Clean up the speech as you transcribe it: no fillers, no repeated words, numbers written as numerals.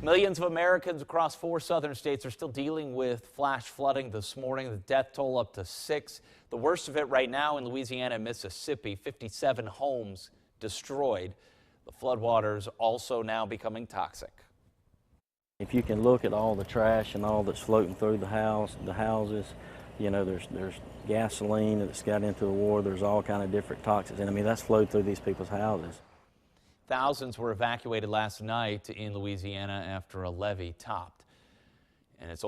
Millions of Americans across 4 southern states are still dealing with flash flooding this morning. The death toll up to 6. The worst of it right now in Louisiana and Mississippi, 57 homes destroyed. The floodwaters also now becoming toxic. If you can look at all the trash and all that's floating through the houses, you know, there's gasoline that's got into the water. There's all kind of different toxins, and I mean that's flowed through these people's houses. Thousands were evacuated last night in Louisiana after a levee topped, and it's